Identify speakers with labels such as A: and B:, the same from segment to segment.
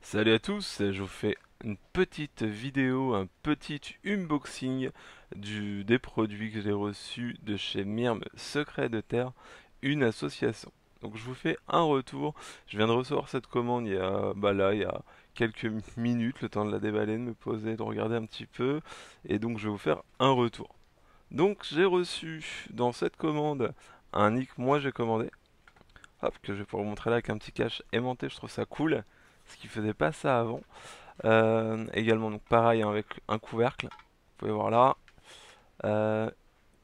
A: Salut à tous, je vous fais une petite vidéo, un petit unboxing des produits que j'ai reçus de chez Myrme Secret de Terre, une association. Donc je vous fais un retour, je viens de recevoir cette commande il y a quelques minutes, le temps de la déballer, de me poser, de regarder un petit peu, et donc je vais vous faire un retour. Donc j'ai reçu dans cette commande un nick que moi j'ai commandé, hop, que je vais pouvoir vous montrer là avec un petit cache aimanté, je trouve ça cool, ce qui faisait pas ça avant. Également, donc pareil, hein, avec un couvercle. Vous pouvez voir là. Euh,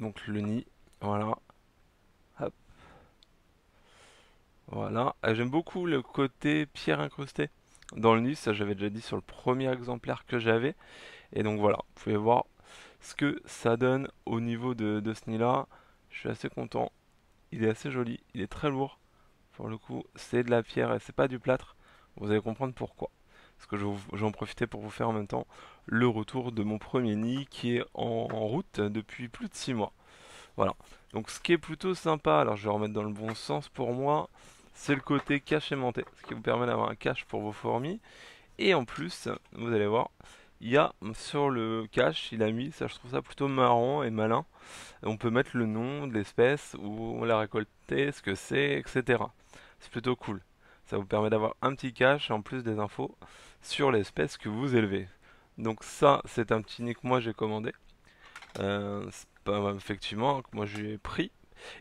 A: donc le nid. Voilà. Hop, voilà. J'aime beaucoup le côté pierre incrustée dans le nid. Ça, j'avais déjà dit sur le premier exemplaire que j'avais. Et donc voilà. Vous pouvez voir ce que ça donne au niveau de ce nid là. Je suis assez content. Il est assez joli. Il est très lourd. Pour le coup, c'est de la pierre et c'est pas du plâtre. Vous allez comprendre pourquoi. Parce que je vais en profiter pour vous faire en même temps le retour de mon premier nid qui est en route depuis plus de 6 mois. Voilà. Donc ce qui est plutôt sympa, alors je vais remettre dans le bon sens pour moi, c'est le côté cache aimanté. Ce qui vous permet d'avoir un cache pour vos fourmis. Et en plus, vous allez voir, il y a sur le cache, il a mis, ça je trouve ça plutôt marrant et malin. On peut mettre le nom de l'espèce, où on l'a récolté, ce que c'est, etc. C'est plutôt cool. Ça vous permet d'avoir un petit cache et en plus des infos sur l'espèce que vous élevez. Donc ça, c'est un petit nid que moi j'ai commandé. C'est pas effectivement que moi j'ai pris.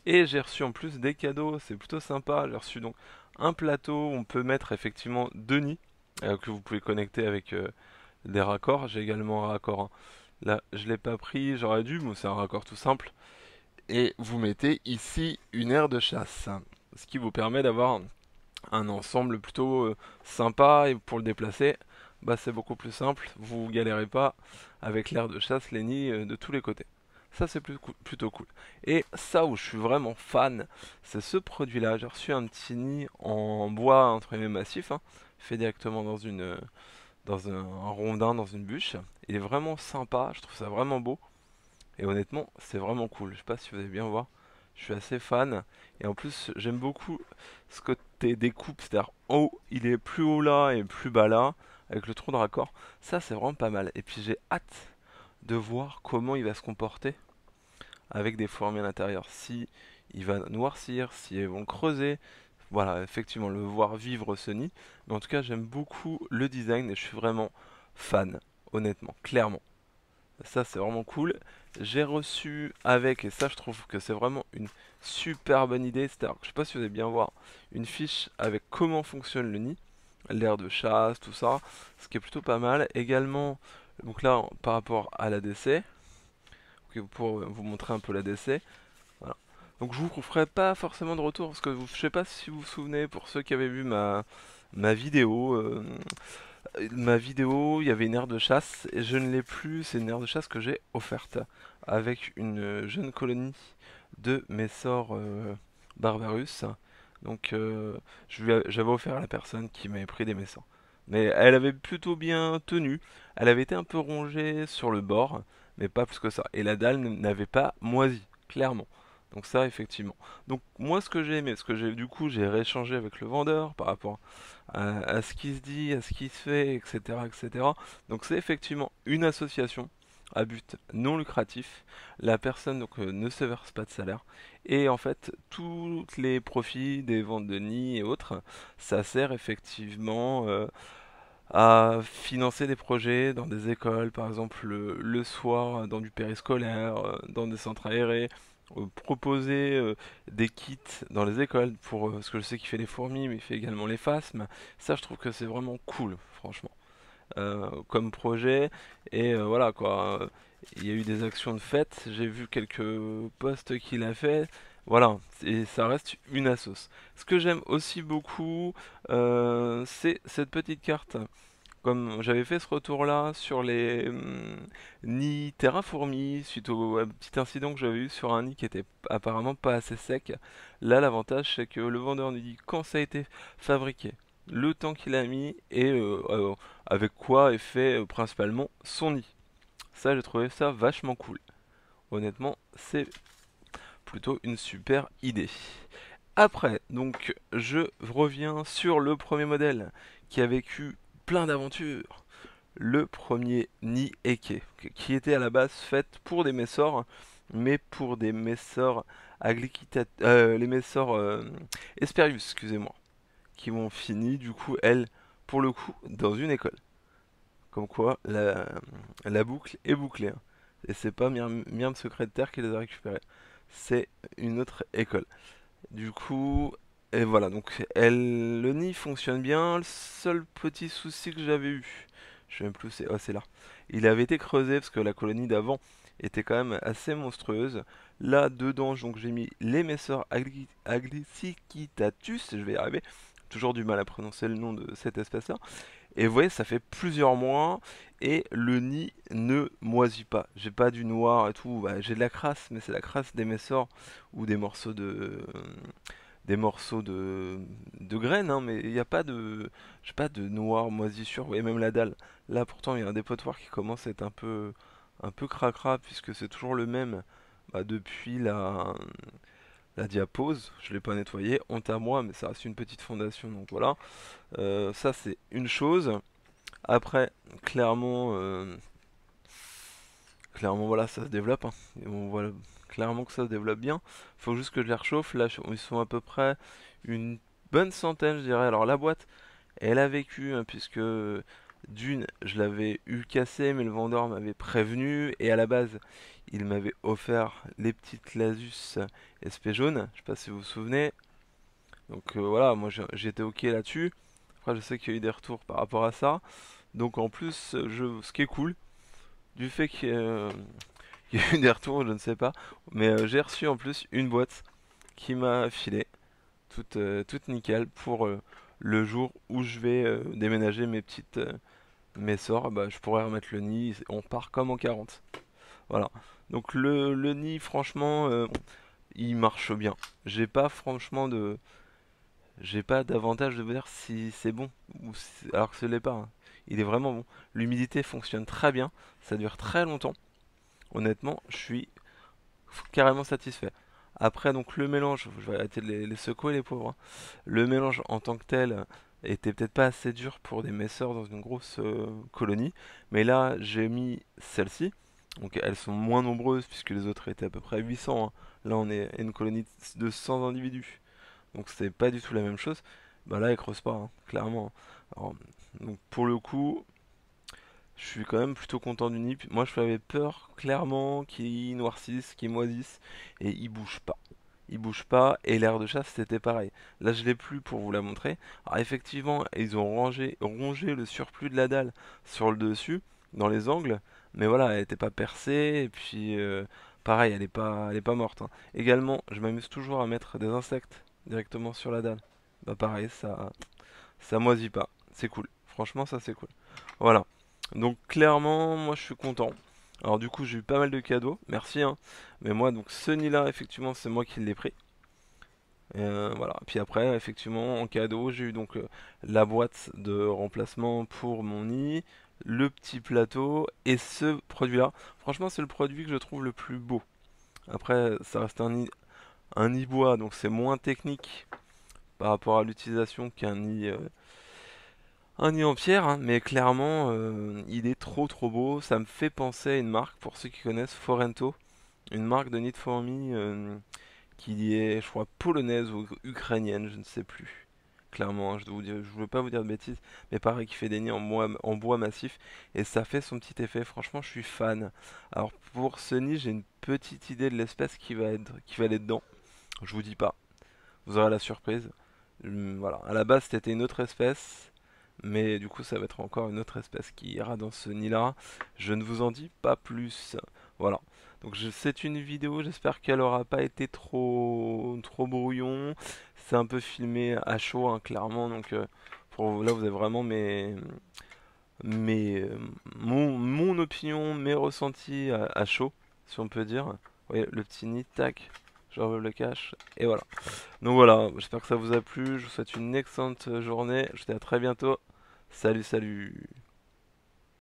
A: Et j'ai reçu en plus des cadeaux, c'est plutôt sympa. J'ai reçu donc un plateau, on peut mettre effectivement deux nids que vous pouvez connecter avec des raccords. J'ai également un raccord, hein. Là, je l'ai pas pris, j'aurais dû, mais c'est un raccord tout simple. Et vous mettez ici une aire de chasse, ce qui vous permet d'avoir un ensemble plutôt sympa. Et pour le déplacer, bah, c'est beaucoup plus simple, vous galérez pas avec l'aire de chasse, les nids de tous les côtés. Ça c'est plutôt cool. Et ça où je suis vraiment fan, c'est ce produit là. J'ai reçu un petit nid en bois entre guillemets massif, hein, fait directement dans un rondin, dans une bûche. Il est vraiment sympa, je trouve ça vraiment beau. Et honnêtement, c'est vraiment cool. Je sais pas si vous allez bien voir. Je suis assez fan. Et en plus, j'aime beaucoup ce côté découpe. C'est-à-dire, en haut, il est plus haut là et plus bas là. Avec le trou de raccord. Ça, c'est vraiment pas mal. Et puis, j'ai hâte de voir comment il va se comporter avec des fourmis à l'intérieur. Si il va noircir, si elles vont creuser. Voilà, effectivement, le voir vivre ce nid. Mais en tout cas, j'aime beaucoup le design et je suis vraiment fan. Honnêtement, clairement. Ça, c'est vraiment cool. J'ai reçu avec, et ça, je trouve que c'est vraiment une super bonne idée. C'est-à-dire, je sais pas si vous allez bien voir, une fiche avec comment fonctionne le nid, l'air de chasse, tout ça, ce qui est plutôt pas mal. Également, donc là, par rapport à l'ADC, pour vous montrer un peu l'ADC. Voilà. Donc, je vous ferai pas forcément de retour parce que je sais pas si vous vous souvenez, pour ceux qui avaient vu ma vidéo. Ma vidéo, il y avait une aire de chasse et je ne l'ai plus. C'est une aire de chasse que j'ai offerte avec une jeune colonie de Messor Barbarus. Donc j'avais offert à la personne qui m'avait pris des Messors. Mais elle avait plutôt bien tenu. Elle avait été un peu rongée sur le bord, mais pas plus que ça. Et la dalle n'avait pas moisi, clairement. Donc ça, effectivement. Donc moi, ce que j'ai aimé, ce que j'ai du coup, j'ai rééchangé avec le vendeur par rapport à ce qui se dit, à ce qui se fait, etc., etc. Donc c'est effectivement une association à but non lucratif. La personne donc ne se verse pas de salaire. Et en fait, tous les profits des ventes de nids et autres, ça sert effectivement à financer des projets dans des écoles, par exemple le soir, dans du périscolaire, dans des centres aérés, proposer des kits dans les écoles, pour, parce que je sais qu'il fait les fourmis, mais il fait également les phasmes. Ça, je trouve que c'est vraiment cool, franchement, comme projet. Et voilà quoi. Il y a eu des actions de fête, j'ai vu quelques posts qu'il a fait. Voilà, et ça reste une assos. Ce que j'aime aussi beaucoup, c'est cette petite carte. Comme j'avais fait ce retour-là sur les nids terraformis, suite au petit incident que j'avais eu sur un nid qui était apparemment pas assez sec, là l'avantage c'est que le vendeur nous dit quand ça a été fabriqué, le temps qu'il a mis et avec quoi est fait principalement son nid. Ça, j'ai trouvé ça vachement cool. Honnêtement, c'est plutôt une super idée. Après, donc, je reviens sur le premier modèle qui a vécu plein d'aventures. Le premier nid Eke, qui était à la base fait pour des messors, mais pour des messors les messors Esperius, excusez-moi, qui ont fini du coup, elle, pour le coup, dans une école. Comme quoi, la boucle est bouclée, hein. Et c'est pas Miam Secret de Terre qui les a récupérés. C'est une autre école. Du coup, et voilà, donc le nid fonctionne bien. Le seul petit souci que j'avais eu, je sais même plus où c'est, oh, c'est là. Il avait été creusé parce que la colonie d'avant était quand même assez monstrueuse. Là, dedans, donc j'ai mis les Messors Aglycicitatus, je vais y arriver. Toujours du mal à prononcer le nom de cette espèce-là. Et vous voyez, ça fait plusieurs mois et le nid ne moisit pas. J'ai pas du noir et tout, bah, j'ai de la crasse, mais c'est la crasse des Messors ou des morceaux de graines, hein, mais il n'y a pas de, j'ai pas de noir moisissure. Vous voyez, même la dalle. Là, pourtant, il y a un dépotoir qui commence à être un peu cracra puisque c'est toujours le même bah, depuis la diapose. Je l'ai pas nettoyé, honte à moi, mais ça reste une petite fondation, donc voilà. Ça, c'est une chose. Après, clairement, voilà, ça se développe, hein. Et on voit clairement que ça se développe bien. Faut juste que je les réchauffe. Là, ils sont à peu près une bonne centaine, je dirais. Alors, la boîte, elle a vécu, hein, puisque d'une, je l'avais eu cassé, mais le vendeur m'avait prévenu. Et à la base, il m'avait offert les petites Lasus SP jaunes. Je sais pas si vous vous souvenez. Donc voilà, moi j'étais ok là-dessus. Après, je sais qu'il y a eu des retours par rapport à ça. Donc en plus, ce qui est cool, du fait qu'il y a eu des retours, je ne sais pas, mais j'ai reçu en plus une boîte qui m'a filé, toute nickel, pour le jour où je vais déménager mes sorts, bah, je pourrais remettre le nid, on part comme en 40. Voilà. Donc le nid, franchement, il marche bien. J'ai pas franchement de... J'ai pas d'avantage de vous dire si c'est bon, alors que ce l'est pas, hein. Il est vraiment bon. L'humidité fonctionne très bien, ça dure très longtemps. Honnêtement, je suis carrément satisfait. Après, donc le mélange, je vais arrêter de les secouer les pauvres, hein. Le mélange en tant que tel était peut-être pas assez dur pour des messeurs dans une grosse colonie. Mais là, j'ai mis celle-ci. Donc elles sont moins nombreuses puisque les autres étaient à peu près 800, hein. Là, on est à une colonie de 100 individus. Donc c'est pas du tout la même chose. Bah là, elle creuse pas, hein, clairement. Alors, donc pour le coup, je suis quand même plutôt content du nid. Moi, je avais peur clairement qu'il noircisse, qu'il moisisse, et il bouge pas. Il bouge pas, et l'air de chasse c'était pareil. Là, je l'ai plus pour vous la montrer. Alors effectivement, ils ont rongé le surplus de la dalle sur le dessus, dans les angles, mais voilà, elle était pas percée, et puis pareil, elle est pas morte, hein. Également, je m'amuse toujours à mettre des insectes directement sur la dalle. Bah pareil, ça moisit pas. C'est cool. Franchement, ça c'est cool. Voilà. Donc clairement, moi je suis content. Alors du coup, j'ai eu pas mal de cadeaux. Merci, hein. Mais moi, donc ce nid-là, effectivement, c'est moi qui l'ai pris. Voilà. Puis après, effectivement, en cadeau, j'ai eu donc la boîte de remplacement pour mon nid, le petit plateau et ce produit-là. Franchement, c'est le produit que je trouve le plus beau. Après, ça reste un nid bois, donc c'est moins technique par rapport à l'utilisation qu'un nid en pierre, hein, mais clairement, il est trop trop beau. Ça me fait penser à une marque, pour ceux qui connaissent, Forento, une marque de nid de fourmis qui est, je crois, polonaise ou ukrainienne, je ne sais plus. Clairement, hein, je veux pas vous dire de bêtises, mais pareil, qui fait des nids en bois massif, et ça fait son petit effet. Franchement, je suis fan. Alors pour ce nid, j'ai une petite idée de l'espèce qui va aller dedans. Je vous dis pas, vous aurez la surprise. Voilà, à la base, c'était une autre espèce. Mais du coup, ça va être encore une autre espèce qui ira dans ce nid-là. Je ne vous en dis pas plus. Voilà. Donc c'est une vidéo, j'espère qu'elle aura pas été trop brouillon. C'est un peu filmé à chaud, hein, clairement. Donc là, vous avez vraiment mes, mon opinion, mes ressentis à chaud, si on peut dire. Vous voyez, le petit nid, tac, je relève le cache, et voilà. Donc voilà, j'espère que ça vous a plu. Je vous souhaite une excellente journée. Je vous dis à très bientôt. Salut, salut.